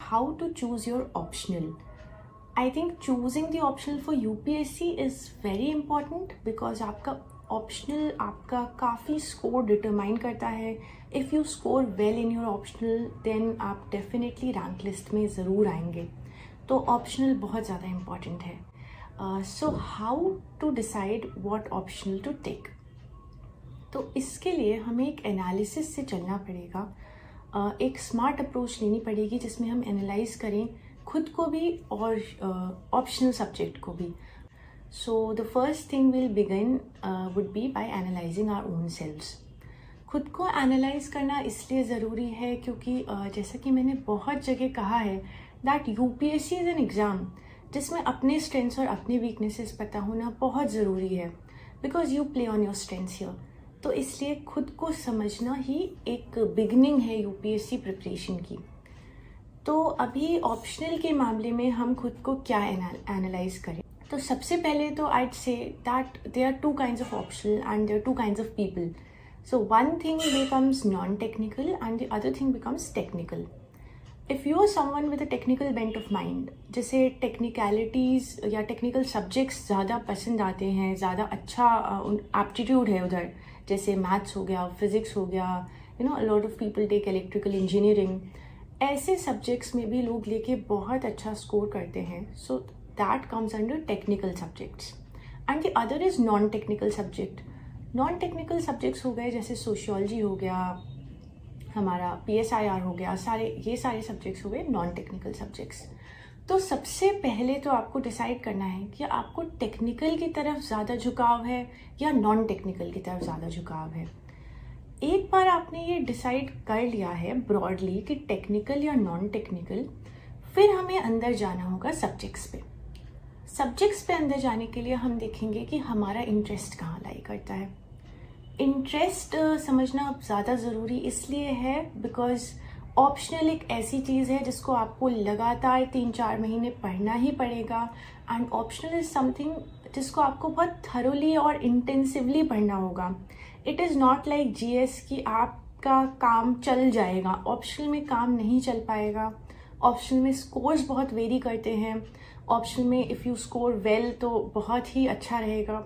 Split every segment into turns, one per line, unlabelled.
how to choose your optional. I think choosing the optional for UPSC is very important because आपका optional आपका काफ़ी score determine करता है. If you score well in your optional, then आप definitely rank list में ज़रूर आएंगे. तो optional बहुत ज़्यादा important है. So how to decide what optional to take? तो इसके लिए हमें एक एनालिसिस से चलना पड़ेगा, एक स्मार्ट अप्रोच लेनी पड़ेगी जिसमें हम एनालाइज करें खुद को भी और ऑप्शनल सब्जेक्ट को भी. So the first thing will begin would be by analysing our own selves. खुद को एनालाइज करना इसलिए ज़रूरी है क्योंकि जैसा कि मैंने बहुत जगह कहा है that UPSC is an exam जिसमें अपने स्ट्रेंथ्स और अपने वीकनेसेस पता होना बहुत ज़रूरी है because you play on your strengths here. तो इसलिए खुद को समझना ही एक बिगनिंग है यूपीएससी प्रिपरेशन की. तो अभी ऑप्शनल के मामले में हम खुद को क्या एनालाइज करें. तो सबसे पहले तो I'd say that there are two kinds of optional and there are two kinds of people. So one thing becomes non technical and the other thing becomes technical. If you are someone with a technical bent of mind, जैसे technicalities या technical subjects ज़्यादा पसंद आते हैं, ज़्यादा अच्छा aptitude है उधर, जैसे मैथ्स हो गया, फिजिक्स हो गया, a lot of people take electrical engineering, ऐसे सब्जेक्ट्स में भी लोग लेके बहुत अच्छा स्कोर करते हैं. So that comes under technical subjects. And the other is non technical subject. Non technical subjects हो गए जैसे सोशियोलॉजी हो गया, हमारा PSIR हो गया, ये सारे सब्जेक्ट्स हो गए नॉन टेक्निकल सब्जेक्ट्स. तो सबसे पहले तो आपको डिसाइड करना है कि आपको टेक्निकल की तरफ ज़्यादा झुकाव है या नॉन टेक्निकल की तरफ ज़्यादा झुकाव है. एक बार आपने ये डिसाइड कर लिया है ब्रॉडली कि टेक्निकल या नॉन टेक्निकल, फिर हमें अंदर जाना होगा सब्जेक्ट्स पे. सब्जेक्ट्स पे अंदर जाने के लिए हम देखेंगे कि हमारा इंटरेस्ट कहाँ लाई करता है. इंटरेस्ट समझना अब ज़्यादा ज़रूरी इसलिए है बिकॉज ऑप्शनल एक ऐसी चीज़ है जिसको आपको लगातार 3-4 महीने पढ़ना ही पड़ेगा. एंड ऑप्शनल इज़ समथिंग जिसको आपको बहुत थरोली और इंटेंसिवली पढ़ना होगा. It is not like GS कि आपका काम चल जाएगा. ऑप्शनल में काम नहीं चल पाएगा. ऑप्शनल में स्कोर्स बहुत वेरी करते हैं. ऑप्शनल में इफ़ यू स्कोर वेल तो बहुत ही अच्छा रहेगा.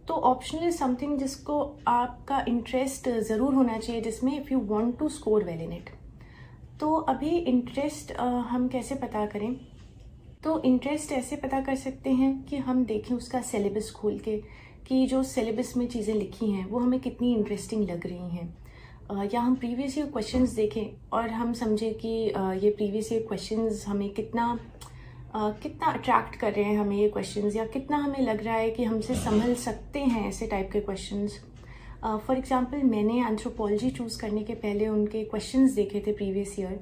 तो ऑप्शनल इज समथिंग जिसको आपका इंटरेस्ट ज़रूर होना चाहिए, जिसमें if you want to score well in it. तो अभी इंटरेस्ट हम कैसे पता करें. तो इंटरेस्ट ऐसे पता कर सकते हैं कि हम देखें उसका सिलेबस खोल के कि जो सिलेबस में चीज़ें लिखी हैं वो हमें कितनी इंटरेस्टिंग लग रही हैं. या हम प्रीवियस ईयर क्वेश्चंस देखें और हम समझें कि ये प्रीवियस ईयर क्वेश्चंस हमें कितना अट्रैक्ट कर रहे हैं हमें ये क्वेश्चंस, या कितना हमें लग रहा है कि हमसे संभल सकते हैं ऐसे टाइप के क्वेश्चंस. फॉर एग्जांपल मैंने एंथ्रोपोलॉजी चूज़ करने के पहले उनके क्वेश्चंस देखे थे प्रीवियस ईयर,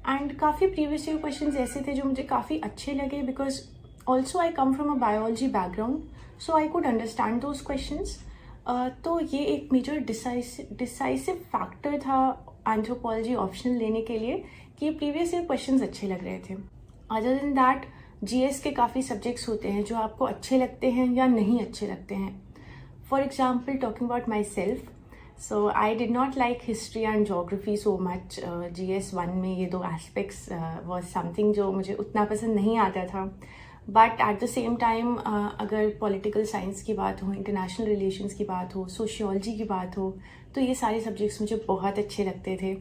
एंड काफ़ी प्रीवियस ईयर क्वेश्चंस ऐसे थे जो मुझे काफ़ी अच्छे लगे because also I come from a biology background, so I could understand those questions. तो ये एक मेजर डिसाइसिव फैक्टर था एंथ्रोपोलॉजी ऑप्शनल लेने के लिए कि प्रीवियस ईयर क्वेश्चंस अच्छे लग रहे थे. अदर देन दैट GS के काफ़ी सब्जेक्ट्स होते हैं जो आपको अच्छे लगते हैं या नहीं अच्छे लगते हैं. For example talking about my self, so I did not like history and geography so much. GS1 में ये 2 एस्पेक्ट्स वॉज समथिंग जो मुझे उतना पसंद नहीं आता था. But at the same time अगर पॉलिटिकल साइंस की बात हो, इंटरनेशनल रिलेशंस की बात हो, सोशियोलॉजी की बात हो, तो ये सारे सब्जेक्ट्स मुझे बहुत अच्छे लगते थे.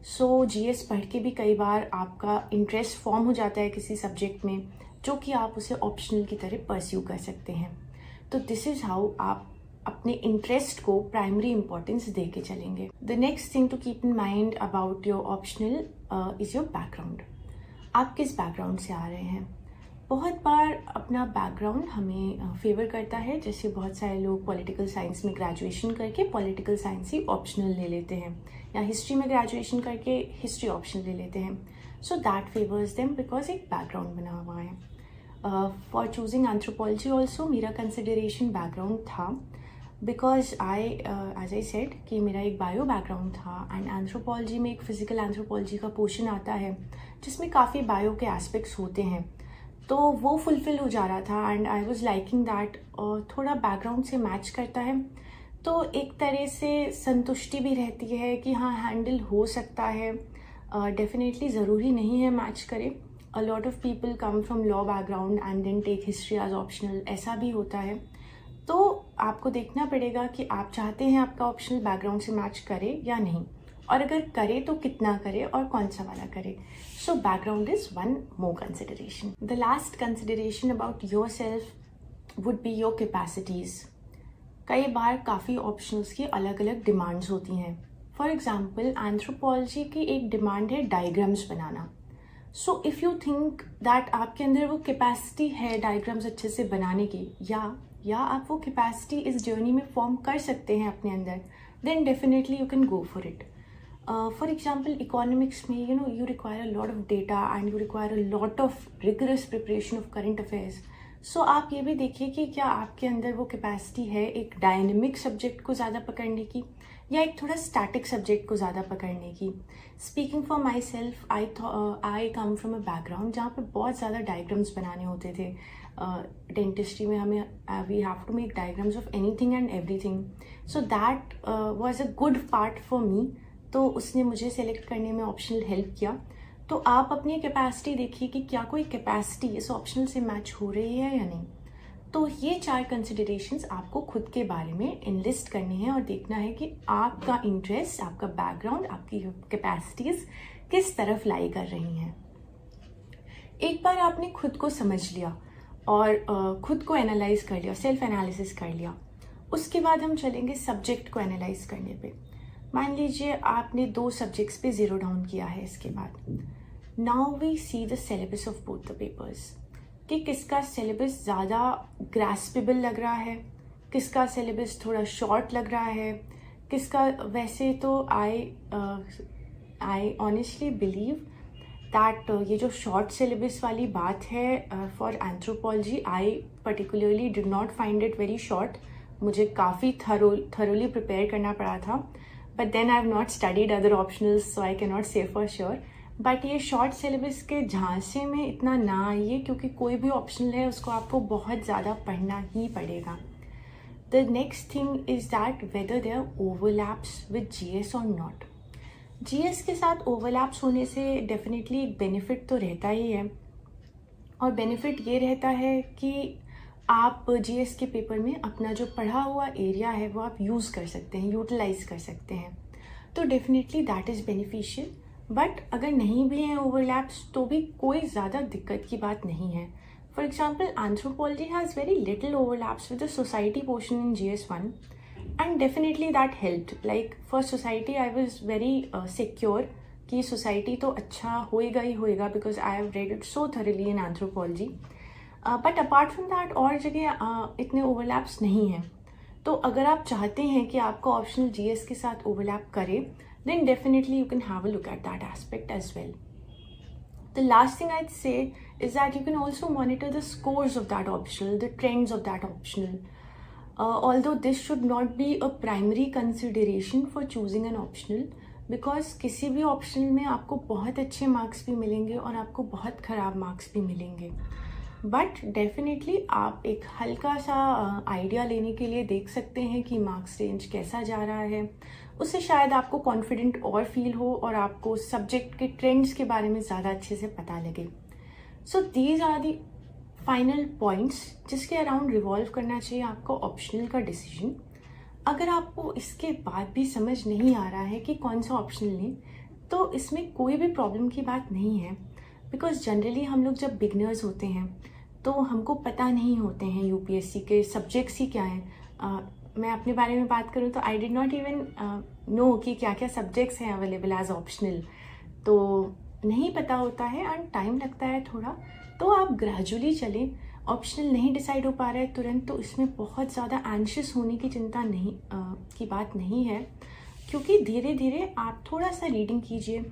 सो GS पढ़ के भी कई बार आपका इंटरेस्ट फॉर्म हो जाता है किसी सब्जेक्ट में जो कि आप उसे ऑप्शनल की तरह परस्यू कर सकते हैं. तो दिस इज़ हाउ आप अपने इंटरेस्ट को प्राइमरी इंपॉर्टेंस दे के चलेंगे. The next thing to keep in mind about your optional is your background. आप किस बैकग्राउंड से आ रहे हैं. बहुत बार अपना बैकग्राउंड हमें फेवर करता है. जैसे बहुत सारे लोग पॉलिटिकल साइंस में ग्रेजुएशन करके पॉलिटिकल साइंस ही ऑप्शनल ले लेते हैं, या हिस्ट्री में ग्रेजुएशन करके हिस्ट्री ऑप्शनल ले लेते हैं. So that favours them because एक बैकग्राउंड बना हुआ है. फॉर चूजिंग एंथ्रोपोलॉजी ऑल्सो मेरा कंसिडरेशन बैकग्राउंड था बिकॉज एज आई सेड कि मेरा एक बायो बैकग्राउंड था एंड एंथ्रोपोलॉजी में एक फिजिकल एंथ्रोपोलॉजी का पोर्शन आता है जिसमें काफ़ी बायो के एस्पेक्ट्स होते हैं. तो वो फुलफिल हो जा रहा था and I was liking that. थोड़ा बैकग्राउंड से मैच करता है तो एक तरह से संतुष्टि भी रहती है कि हाँ हैंडल हो सकता है. डेफिनेटली ज़रूरी नहीं है मैच करे, a lot of people come from law background and then take history as optional, ऐसा भी होता है। तो आपको देखना पड़ेगा कि आप चाहते हैं आपका ऑप्शनल बैकग्राउंड से मैच करे या नहीं, और अगर करे तो कितना करे और कौन सा वाला करे। So background is one more consideration. The last consideration about your self would be your capacities. कई बार काफ़ी ऑप्शनल्स की अलग अलग डिमांड्स होती हैं। फॉर एग्जाम्पल एंथ्रोपोलॉजी की एक डिमांड है diagrams banana. So if you think that आपके अंदर वो कैपेसिटी है डायग्राम्स अच्छे से बनाने की, या आप वो कैपेसिटी इस जर्नी में फॉर्म कर सकते हैं अपने अंदर, then definitely you can go for it. For example economics में you require a lot of data and you require a lot of rigorous preparation of current affairs. सो आप ये भी देखिए कि क्या आपके अंदर वो कैपेसिटी है एक डायनेमिक सब्जेक्ट को ज़्यादा पकड़ने की या एक थोड़ा स्टैटिक सब्जेक्ट को ज़्यादा पकड़ने की। Speaking for my self, I come from a background जहाँ पे बहुत ज़्यादा डायग्राम्स बनाने होते थे। डेंटिस्ट्री में हमें we have to make diagrams of anything and everything, so that was a good part for me. तो उसने मुझे सेलेक्ट करने में ऑप्शनल हेल्प किया। तो आप अपनी कैपेसिटी देखिए कि क्या कोई कैपेसिटी इस ऑप्शनल से मैच हो रही है या नहीं। तो ये 4 कंसिडरेशंस आपको खुद के बारे में इनलिस्ट करने हैं और देखना है कि आपका इंटरेस्ट, आपका बैकग्राउंड, आपकी कैपेसिटीज किस तरफ लाई कर रही हैं। एक बार आपने खुद को समझ लिया और खुद को एनालाइज कर लिया, सेल्फ एनालिसिस कर लिया, उसके बाद हम चलेंगे सब्जेक्ट को एनालाइज करने पे। मान लीजिए आपने 2 सब्जेक्ट्स पे जीरो डाउन किया है। इसके बाद now we see the syllabus of both the papers, कि किसका सिलेबस ज़्यादा ग्रास्पेबल लग रहा है, किसका सिलेबस थोड़ा शॉर्ट लग रहा है, किसका। वैसे तो आई ऑनेस्टली बिलीव दैट ये जो शॉर्ट सिलेबस वाली बात है for anthropology, I particularly did not find it very short. मुझे काफ़ी थरोली प्रिपेयर करना पड़ा था, but then I have not studied other optionals, so I can not say for sure. But ये शॉर्ट सिलेबस के झांसे में इतना ना आइए, क्योंकि कोई भी ऑप्शनल है उसको आपको बहुत ज़्यादा पढ़ना ही पड़ेगा। The next thing is that whether there overlaps with GS और नॉट। जीएस के साथ ओवरलैप्स होने से डेफिनेटली एक बेनिफिट तो रहता ही है, और बेनिफिट ये रहता है कि आप जीएस के पेपर में अपना जो पढ़ा हुआ एरिया है वो आप यूज़ कर सकते हैं, यूटिलाइज कर सकते हैं। तो definitely that is beneficial. But अगर नहीं भी हैं ओवरलैप्स तो भी कोई ज़्यादा दिक्कत की बात नहीं है। For example anthropology has very little overlaps with the society portion in GS1, and definitely that helped. Like for society I was very secure कि सोसाइटी तो अच्छा होएगा ही होएगा, because I have read it so thoroughly in anthropology. But apart from that और जगह इतने overlaps नहीं हैं। तो अगर आप चाहते हैं कि आपका ऑप्शनल जीएस के साथ ओवरलैप करे, then definitely you can have a look at that aspect as well. The last thing I'd say is that you can also monitor the scores of that optional, the trends of that optional. Although this should not be a primary consideration for choosing an optional, because किसी भी optional में आपको बहुत अच्छे marks भी मिलेंगे और आपको बहुत ख़राब मार्क्स भी मिलेंगे। बट डेफिनेटली आप एक हल्का सा आइडिया लेने के लिए देख सकते हैं कि मार्क्स रेंज कैसा जा रहा है। उससे शायद आपको कॉन्फिडेंट और फील हो और आपको सब्जेक्ट के ट्रेंड्स के बारे में ज़्यादा अच्छे से पता लगे। So these are the final points जिसके अराउंड रिवॉल्व करना चाहिए आपको ऑप्शनल का डिसीजन। अगर आपको इसके बाद भी समझ नहीं आ रहा है कि कौन सा ऑप्शनल लें, तो इसमें कोई भी प्रॉब्लम की बात नहीं है, बिकॉज जनरली हम लोग जब बिगनर्स होते हैं तो हमको पता नहीं होते हैं यूपीएससी के सब्जेक्ट्स ही क्या हैं। मैं अपने बारे में बात करूँ तो I did not even know कि क्या क्या सब्जेक्ट्स हैं अवेलेबल एज ऑप्शनल, तो नहीं पता होता है एंड टाइम लगता है थोड़ा। तो आप ग्रेजुअली चलें। ऑप्शनल नहीं डिसाइड हो पा रहा है तुरंत, तो इसमें बहुत ज़्यादा एंशियस होने की चिंता नहीं की बात नहीं है, क्योंकि धीरे धीरे आप थोड़ा सा रीडिंग कीजिए,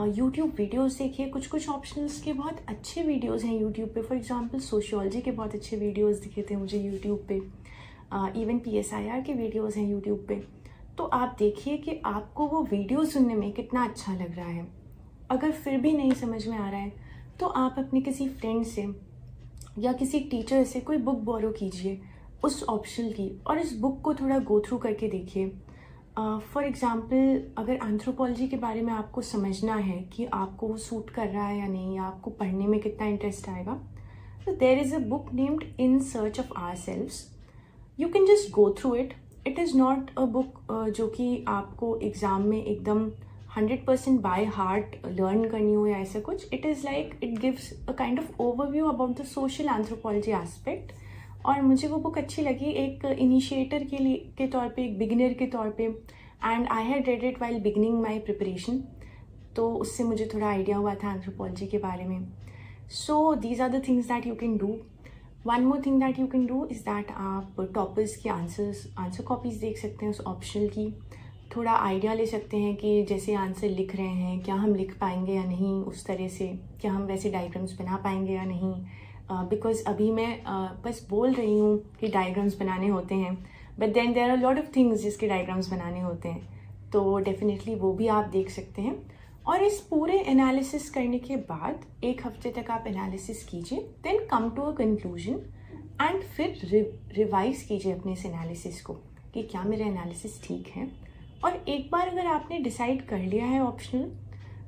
यूट्यूब वीडियोस देखिए। कुछ कुछ ऑप्शनल्स के बहुत अच्छे वीडियोस हैं यूट्यूब पे। फॉर एग्जांपल सोशियोलॉजी के बहुत अच्छे वीडियोस दिखे थे मुझे यूट्यूब पे, इवन PSIR के वीडियोस हैं यूट्यूब पे। तो आप देखिए कि आपको वो वीडियो सुनने में कितना अच्छा लग रहा है। अगर फिर भी नहीं समझ में आ रहा है तो आप अपने किसी फ्रेंड से या किसी टीचर से कोई बुक बोरो कीजिए उस ऑप्शनल की, और इस बुक को थोड़ा गो थ्रू करके देखिए। फॉर एग्ज़ाम्पल अगर एंथ्रोपोलॉजी के बारे में आपको समझना है कि आपको वो सूट कर रहा है या नहीं, या आपको पढ़ने में कितना इंटरेस्ट आएगा, तो there is a book named in search of our selves. You can just go through it. It is not a book जो कि आपको एग्ज़ाम में एकदम 100% बाय हार्ट लर्न करनी हो या ऐसा कुछ. It is like it gives a kind of overview about the social anthropology aspect. और मुझे वो बुक अच्छी लगी एक इनिशिएटर के तौर पे, एक बिगिनर के तौर पे. And I had read it while beginning my preparation, तो उससे मुझे थोड़ा आइडिया हुआ था एंथ्रोपोलॉजी के बारे में. So these are the things that you can do. One more thing that you can do is that आप टॉपर्स की आंसर कॉपीज़ देख सकते हैं उस ऑप्शनल की. थोड़ा आइडिया ले सकते हैं कि जैसे आंसर लिख रहे हैं क्या हम लिख पाएंगे या नहीं उस तरह से, क्या हम वैसे डायग्राम्स बना पाएंगे या नहीं. बिकॉज अभी मैं बस बोल रही हूँ कि डायग्राम्स बनाने होते हैं, but then there are lot of things जिसके डायग्राम्स बनाने होते हैं. तो डेफिनेटली वो भी आप देख सकते हैं. और इस पूरे एनालिसिस करने के बाद 1 हफ्ते तक आप एनालिसिस कीजिए, then come to a conclusion and फिर रिवाइज कीजिए अपने इस एनालिसिस को कि क्या मेरा एनालिसिस ठीक है. और एक बार अगर आपने डिसाइड कर लिया है ऑप्शनल,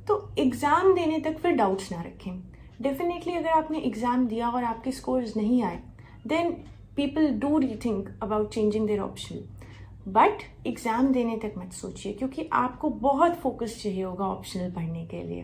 तो एग्ज़ाम देने तक फिर डाउट्स ना रखें. डेफिनेटली अगर आपने एग्ज़ाम दिया और आपके स्कोर्स नहीं आए, then people do rethink about changing their optional. But exam देने तक मत सोचिए, क्योंकि आपको बहुत फोकस चाहिए होगा ऑप्शनल पढ़ने के लिए.